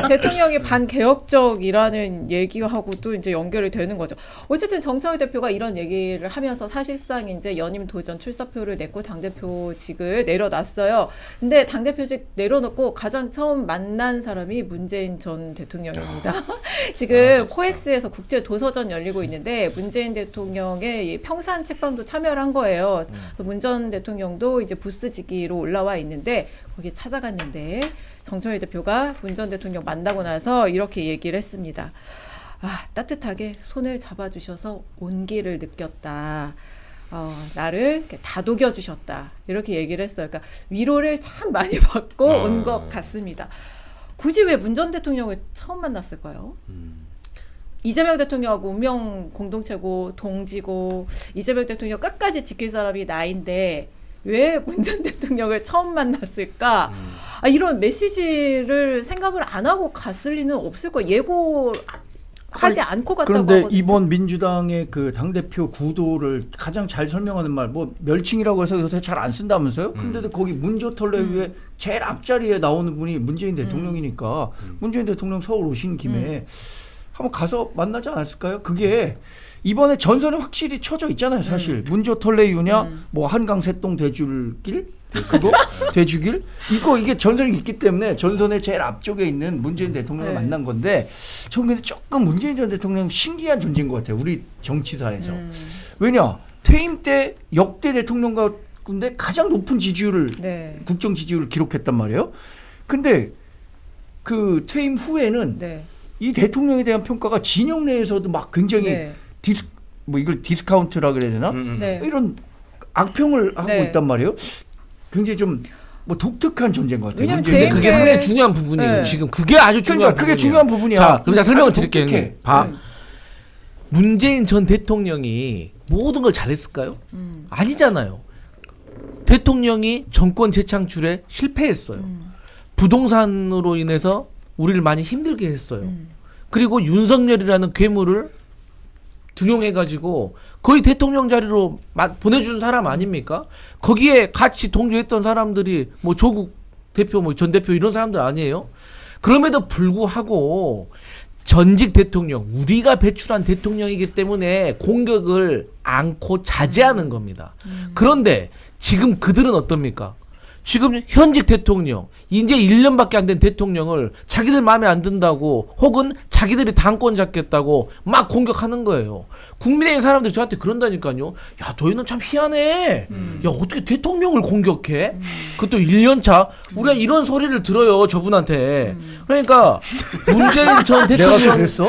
대통령이 반개혁적이라는 얘기하고도 이제 연결이 되는 거죠. 어쨌든 정청래 대표가 이런 얘기를 하면서 사실상 이제 연임 도전 출사표를 냈고 당대표직을 내려놨어요. 근데 당대표직 내려놓고 가장 처음 만난 사람이 문재인 전 대통령입니다. 지금 코엑스에서 국제 도서전 열리고 있는데 문재인 대통령의 이 평산 책방도 참여를 한 거예요. 문 전 대통령도 이제 부스지기로 올라와 있는데 거기 찾아갔는데 정청래 대표가 문 전 대통령 만나고 나서 이렇게 얘기를 했습니다. 아, 따뜻하게 손을 잡아주셔서 온기를 느꼈다. 나를 이렇게 다독여 주셨다. 이렇게 얘기를 했어요. 그러니까 위로를 참 많이 받고 온 것 같습니다. 굳이 왜 문 전 대통령을 처음 만났을까요? 이재명 대통령하고 운명 공동체고 동지고 이재명 대통령 끝까지 지킬 사람이 나인데 왜 문 전 대통령을 처음 만났을까? 이런 메시지를 생각을 안 하고 갔을 리는 없을 거예요. 예고하지 않고 갔다고 그런데 하거든요. 이번 민주당의 그 당대표 구도를 가장 잘 설명하는 말, 뭐 멸칭이라고 해서 요새 잘 안 쓴다면서요? 근데도 거기 문조털레위에 제일 앞자리에 나오는 분이 문재인 대통령이니까 문재인 대통령 서울 오신 김에 한번 가서 만나지 않았을까요? 그게 이번에 전선에 확실히 쳐져 있잖아요, 사실. 문조털레유냐, 뭐 한강 새똥 대줄길, 그거 대주길, 이게 전선이 있기 때문에 전선의 제일 앞쪽에 있는 문재인 대통령을 만난 건데, 저는 근데 조금 문재인 전 대통령 신기한 존재인 것 같아요, 우리 정치사에서. 왜냐, 퇴임 때 역대 대통령 가운데 가장 높은 지지율을 국정 지지율을 기록했단 말이에요. 근데 그 퇴임 후에는 이 대통령에 대한 평가가 진영 내에서도 막 굉장히 이걸 디스카운트라 그래야 되나? 이런 악평을 하고 있단 말이에요. 굉장히 좀 뭐 독특한 존재인 것 같아요. 근데 그게 상당히 중요한 부분이에요. 지금 그게 아주 중요한 그게 부분이에요. 중요한 부분이야. 자, 그럼 제가 설명을 드릴게요. 봐. 네. 문재인 전 대통령이 모든 걸 잘했을까요? 아니잖아요. 대통령이 정권 재창출에 실패했어요. 부동산으로 인해서 우리를 많이 힘들게 했어요. 그리고 윤석열이라는 괴물을 등용해가지고 거의 대통령 자리로 보내준 사람 아닙니까? 거기에 같이 동조했던 사람들이 뭐 조국 대표, 뭐 전 대표 이런 사람들 아니에요? 그럼에도 불구하고 전직 대통령, 우리가 배출한 대통령이기 때문에 공격을 않고 자제하는 겁니다. 그런데 지금 그들은 어떻습니까? 지금 현직 대통령, 이제 1년밖에 안 된 대통령을 자기들 마음에 안 든다고 혹은 자기들이 당권 잡겠다고 막 공격하는 거예요. 국민의힘 사람들이 저한테 그런다니까요. 야, 너희는 참 희한해. 야, 어떻게 대통령을 공격해? 그것도 1년차. 우리가 이런 소리를 들어요, 저분한테. 그러니까 문재인 전 대통령. 내가 그랬어?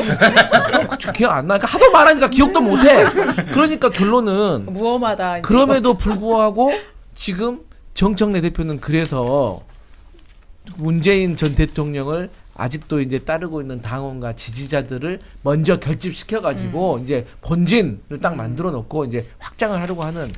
기억 안 나. 그러니까 하도 말하니까 기억도 못해. 그러니까 결론은 무엄하다. 그럼에도 불구하고 지금 정청래 대표는 그래서 문재인 전 대통령을 아직도 이제 따르고 있는 당원과 지지자들을 먼저 결집시켜 가지고 이제 본진을 딱 만들어 놓고 이제 확장을 하려고 하는.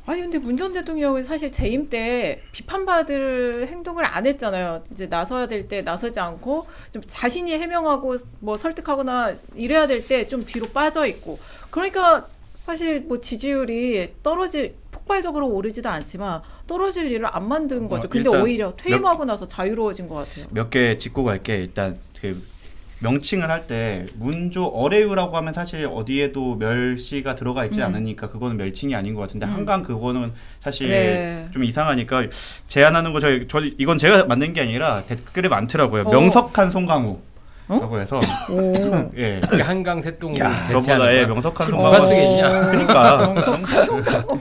아니 근데 문 전 대통령은 사실 재임 때 비판받을 행동을 안 했잖아요. 이제 나서야 될 때 나서지 않고 좀 자신이 해명하고 뭐 설득하거나 이래야 될 때 좀 뒤로 빠져 있고. 그러니까 사실 뭐 지지율이 폭발적으로 오르지도 않지만 떨어질 일을 안 만든 거죠. 근데 오히려 퇴임하고 나서 자유로워진 것 같아요. 몇 개 짚고 갈게. 일단 그 명칭을 할 때 문조 어뢰유라고 하면 사실 어디에도 멸시가 들어가 있지 않으니까 그거는 멸칭이 아닌 것 같은데 한강 그거는 사실 좀 이상하니까 제안하는 거 이건 제가 만든 게 아니라 댓글에 많더라고요. 명석한 송강호. 라고 해서 예, 한강 새똥 그것보다 명석한 누가 송강호 쓰겠냐? 그러니까 명석한 송강호.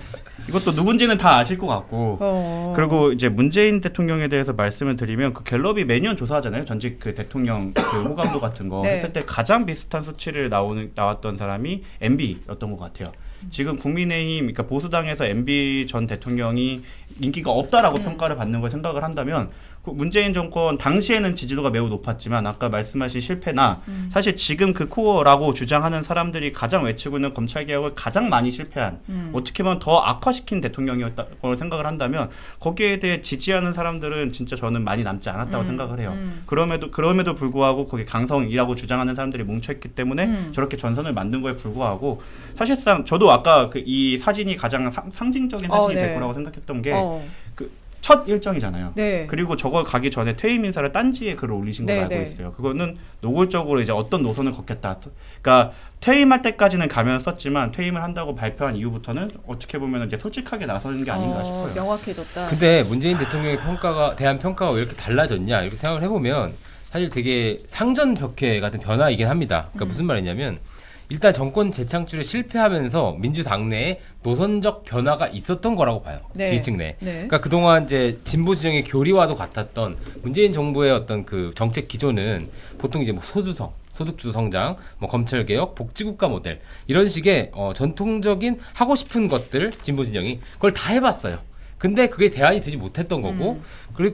이것도 누군지는 다 아실 것 같고 그리고 이제 문재인 대통령에 대해서 말씀을 드리면 그 갤럽이 매년 조사하잖아요. 전직 그 대통령 그 호감도 같은 거 했을 때 가장 비슷한 수치를 나왔던 사람이 MB였던 것 같아요. 지금 국민의힘, 그러니까 보수당에서 MB 전 대통령이 인기가 없다라고 평가를 받는 걸 생각을 한다면 그 문재인 정권 당시에는 지지도가 매우 높았지만 아까 말씀하신 실패나 사실 지금 그 코어라고 주장하는 사람들이 가장 외치고 있는 검찰개혁을 가장 많이 실패한 어떻게 보면 더 악화시킨 대통령이었다고 생각을 한다면 거기에 대해 지지하는 사람들은 진짜 저는 많이 남지 않았다고 생각을 해요. 그럼에도 불구하고 거기 강성이라고 주장하는 사람들이 뭉쳐있기 때문에 저렇게 전선을 만든 거에 불구하고 사실상 저도 아까 이 사진이 가장 상징적인 사진이 될 거라고 생각했던 게 첫 일정이잖아요. 네. 그리고 저걸 가기 전에 퇴임 인사를 딴지에 글을 올리신 걸로 네, 알고 네. 있어요. 그거는 노골적으로 이제 어떤 노선을 걷겠다. 그러니까 퇴임할 때까지는 가면 썼지만 퇴임을 한다고 발표한 이후부터는 어떻게 보면 이제 솔직하게 나서는 게 아닌가 싶어요. 명확해졌다. 근데 문재인 대통령의 평가가 대한 평가가 왜 이렇게 달라졌냐 이렇게 생각을 해보면 사실 되게 상전벽해 같은 변화이긴 합니다. 그러니까 무슨 말이냐면 일단 정권 재창출에 실패하면서 민주당 내에 노선적 변화가 있었던 거라고 봐요. 네. 지지층 내. 네. 그러니까 그동안 이제 진보 진영의 교리와도 같았던 문재인 정부의 어떤 그 정책 기조는 보통 이제 뭐 소주성, 소득주 성장, 뭐 검찰 개혁, 복지국가 모델 이런 식의 전통적인 하고 싶은 것들 진보 진영이 그걸 다 해봤어요. 근데 그게 대안이 되지 못했던 거고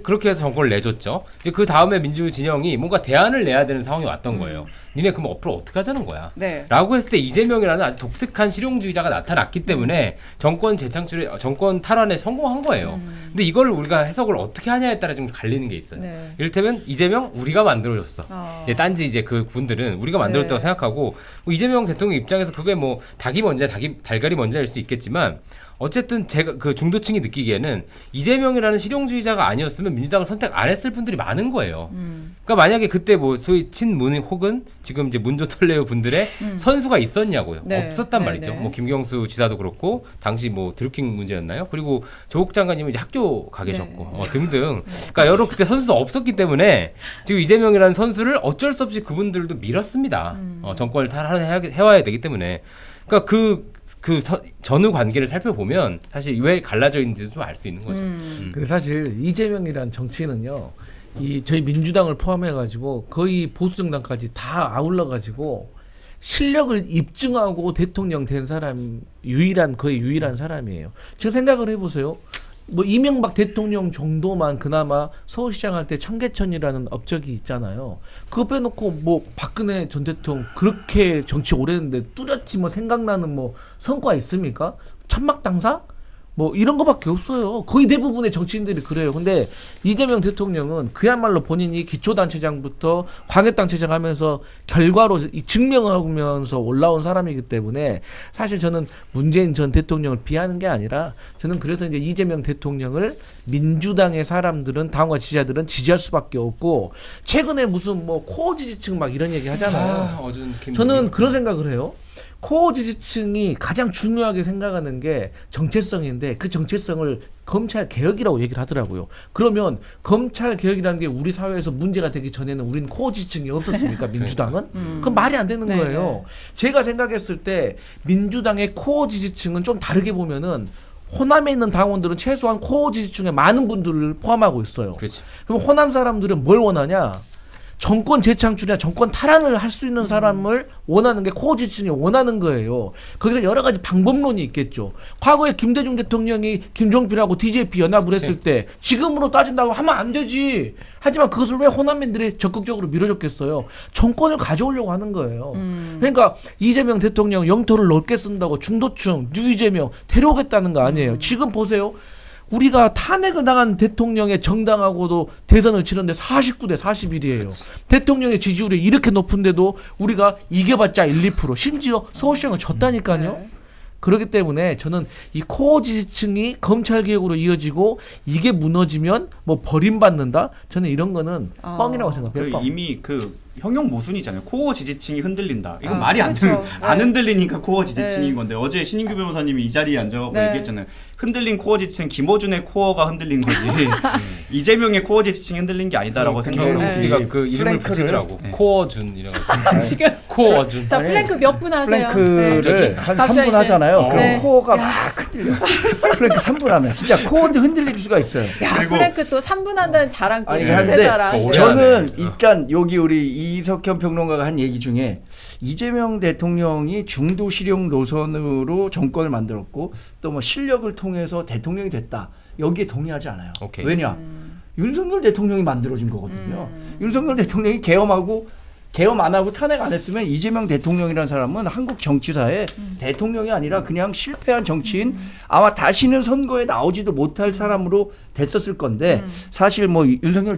그렇게 해서 정권을 내줬죠. 이제 그 다음에 민주 진영이 뭔가 대안을 내야 되는 상황이 왔던 거예요. 니네 그럼 앞으로 어떻게 하자는 거야? 네. 라고 했을 때 이재명이라는 아주 독특한 실용주의자가 나타났기 때문에 정권 재창출에 정권 탈환에 성공한 거예요. 근데 이걸 우리가 해석을 어떻게 하냐에 따라 좀 갈리는 게 있어요. 네. 이를테면 이재명 우리가 만들어줬어. 어. 이제 딴지 이제 그 분들은 우리가 만들었다고 네. 생각하고 뭐 이재명 대통령 입장에서 그게 뭐 닭이 먼저 달걀이 먼저일 수 있겠지만 어쨌든 제가 그 중도층이 느끼기에는 이재명이라는 실용주의자가 아니었으면 민주당을 선택 안 했을 분들이 많은 거예요. 그러니까 만약에 그때 뭐 소위 친문 혹은 지금 이제 문조털레오 분들의 선수가 있었냐고요. 네. 없었단 네, 말이죠. 네. 뭐 김경수 지사도 그렇고 당시 뭐 드루킹 문제였나요? 그리고 조국 장관님은 이제 학교 가 계셨고 네. 등등. 그러니까 여러 그때 선수도 없었기 때문에 지금 이재명이라는 선수를 어쩔 수 없이 그분들도 밀었습니다. 정권을 탈환해와야 되기 때문에. 그러니까 전후 관계를 살펴보면 사실 왜 갈라져 있는지도 좀 알 수 있는 거죠. 근데 사실 이재명이란 정치인은요, 저희 민주당을 포함해가지고 거의 보수 정당까지 다 아울러가지고 실력을 입증하고 대통령 된 사람 거의 유일한 사람이에요. 지금 생각을 해보세요. 뭐 이명박 대통령 정도만 그나마 서울시장 할 때 청계천이라는 업적이 있잖아요. 그거 빼놓고 뭐 박근혜 전 대통령 그렇게 정치 오래 했는데 뚜렷이 뭐 생각나는 뭐 성과 있습니까? 천막당사? 뭐 이런 거밖에 없어요. 거의 대부분의 정치인들이 그래요. 근데 이재명 대통령은 그야말로 본인이 기초단체장부터 광역단체장 하면서 결과로 증명하면서 올라온 사람이기 때문에 사실 저는 문재인 전 대통령을 비하는 게 아니라 저는 그래서 이제 이재명 대통령을 민주당의 사람들은 당과 지지자들은 지지할 수밖에 없고 최근에 무슨 뭐 코어 지지층 막 이런 얘기 하잖아요. 저는 그런 생각을 해요. 코어 지지층이 가장 중요하게 생각하는 게 정체성인데 그 정체성을 검찰 개혁이라고 얘기를 하더라고요. 그러면 검찰 개혁이라는 게 우리 사회에서 문제가 되기 전에는 우리는 코어 지지층이 없었습니까? 민주당은? 그건 말이 안 되는 네, 거예요. 네. 제가 생각했을 때 민주당의 코어 지지층은 좀 다르게 보면은 호남에 있는 당원들은 최소한 코어 지지층에 많은 분들을 포함하고 있어요. 그렇지. 그럼 호남 사람들은 뭘 원하냐? 정권 재창출이나 정권 탈환을 할 수 있는 사람을 원하는 게 코어 지지층이 원하는 거예요. 거기서 여러 가지 방법론이 있겠죠. 과거에 김대중 대통령이 김종필하고 DJP 연합을 했을 때 지금으로 따진다고 하면 안 되지. 하지만 그것을 왜 호남민들이 적극적으로 밀어줬겠어요. 정권을 가져오려고 하는 거예요. 그러니까 이재명 대통령 영토를 넓게 쓴다고 중도층, 뉴이재명 데려오겠다는 거 아니에요. 지금 보세요. 우리가 탄핵을 당한 대통령의 정당하고도 대선을 치렀는데 49대 41이에요. 그렇지. 대통령의 지지율이 이렇게 높은데도 우리가 이겨봤자 1, 2%. 심지어 서울시장을 졌다니까요. 네. 그렇기 때문에 저는 이 코어 지지층이 검찰 개혁으로 이어지고 이게 무너지면 뭐 버림받는다? 저는 이런 거는 뻥이라고 생각해요. 뻥. 이미 형용 모순이잖아요. 코어 지지층이 흔들린다. 이건 말이 그렇죠. 안 네. 흔들리니까 코어 지지층인 네. 건데 어제 신인규 변호사님이 이 자리에 앉아서 네. 얘기했잖아요. 흔들린 코어 지지층 김어준의 코어가 흔들린 거지 이재명의 코어 지지층이 흔들린 게 아니다라고 생각을 네. 하고 PD가 그 이름을 플랭크를- 붙이더라고. 네. 코어준 이래가지고. 지금 코어준. 자 플랭크 몇 분 하세요? 플랭크를 네. 한 갑자기 3분 이제- 하잖아요. 그럼 네. 코어가 막 흔들려. 플랭크 3분 하면 진짜 코어도 흔들릴 수가 있어요. 야 그리고- 플랭크 또 3분 한다는 자랑 또 아니, 이세 하는데 자랑. 오래 네. 저는 일단 여기 우리 이석현 평론가가 한 얘기 중에 이재명 대통령이 중도 실용 노선으로 정권을 만들었고 또 뭐 실력을 통해서 대통령이 됐다. 여기에 동의하지 않아요. 오케이. 왜냐? 윤석열 대통령이 만들어준 거거든요. 윤석열 대통령이 계엄 안 하고 탄핵 안 했으면 이재명 대통령이라는 사람은 한국 정치사에 대통령이 아니라 그냥 실패한 정치인 아마 다시는 선거에 나오지도 못할 사람으로 됐었을 건데 사실 뭐 윤석열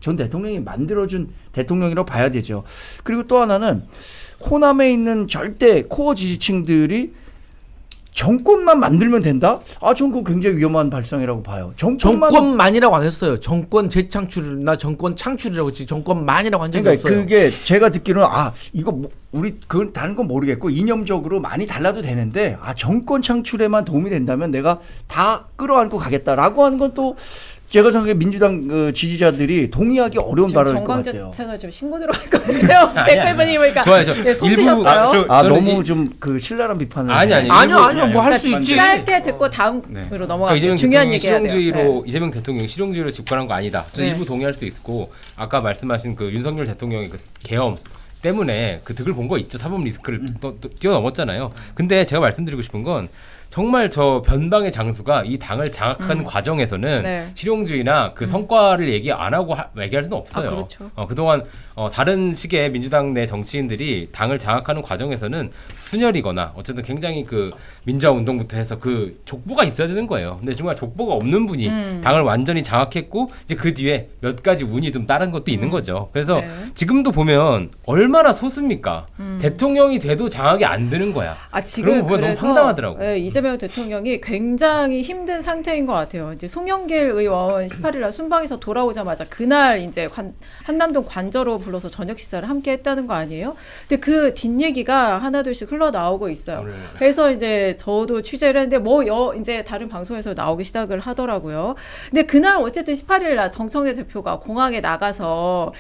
전 대통령이 만들어준 대통령이라고 봐야 되죠. 그리고 또 하나는 호남에 있는 절대 코어 지지층들이 정권만 만들면 된다? 아, 전 그거 굉장히 위험한 발상이라고 봐요. 정권만이라고 안 했어요. 정권 재창출이나 정권 창출이라고 했지 정권만이라고 한 적이 그러니까 없어요. 그게 제가 듣기로는 이거 우리 그건 다른 건 모르겠고 이념적으로 많이 달라도 되는데 정권 창출에만 도움이 된다면 내가 다 끌어안고 가겠다라고 하는 건 또 제가 생각에 민주당 그 지지자들이 동의하기 어려운 지금 발언일 것 정광재 같아요. 채널 좀 신고 들어갈 것 같아요. 댓글분이 보니까 좋아요. 네, 손 일부- 드셨어요. 저는 너무 이- 좀 그 신랄한 비판을. 아니요 뭐 할 수 있지. 짧게 듣고 다음으로 네. 넘어갈게요. 이재명 중요한 대통령이 얘기해야 돼요. 실용주의로 이재명 대통령이 실용주의로 집권한 거 아니다. 저는 네. 일부 동의할 수 있고 아까 말씀하신 그 윤석열 대통령의 그 계엄 때문에 그 득을 본 거 있죠. 사법 리스크를 또 뛰어넘었잖아요. 근데 제가 말씀드리고 싶은 건 정말 저 변방의 장수가 이 당을 장악하는 과정에서는 네. 실용주의나 그 성과를 얘기 안 하고 얘기할 수는 없어요. 그렇죠. 그동안 다른 식의 민주당 내 정치인들이 당을 장악하는 과정에서는 순혈이거나 어쨌든 굉장히 그 민주화 운동부터 해서 그 족보가 있어야 되는 거예요. 근데 정말 족보가 없는 분이 당을 완전히 장악했고 이제 그 뒤에 몇 가지 운이 좀 다른 것도 있는 거죠. 그래서 네. 지금도 보면 얼마나 소수입니까? 대통령이 돼도 장악이 안 되는 거야. 지금 그런 거 보면 너무 그래서 황당하더라고. 네, 이재명 대통령이 굉장히 힘든 상태인 것 같아요. 이제 송영길 의원 18일 날 순방에서 돌아오자마자 그날 이제 한남동 관저로 불러서 저녁 식사를 함께 했다는 거 아니에요? 근데 그 뒷얘기가 하나둘씩 흘러나오고 있어요. 오늘. 그래서 이제 저도 취재를 했는데 이제 다른 방송에서 나오기 시작을 하더라고요. 근데 그날 어쨌든 18일 날 정청래 대표가 공항에 나가서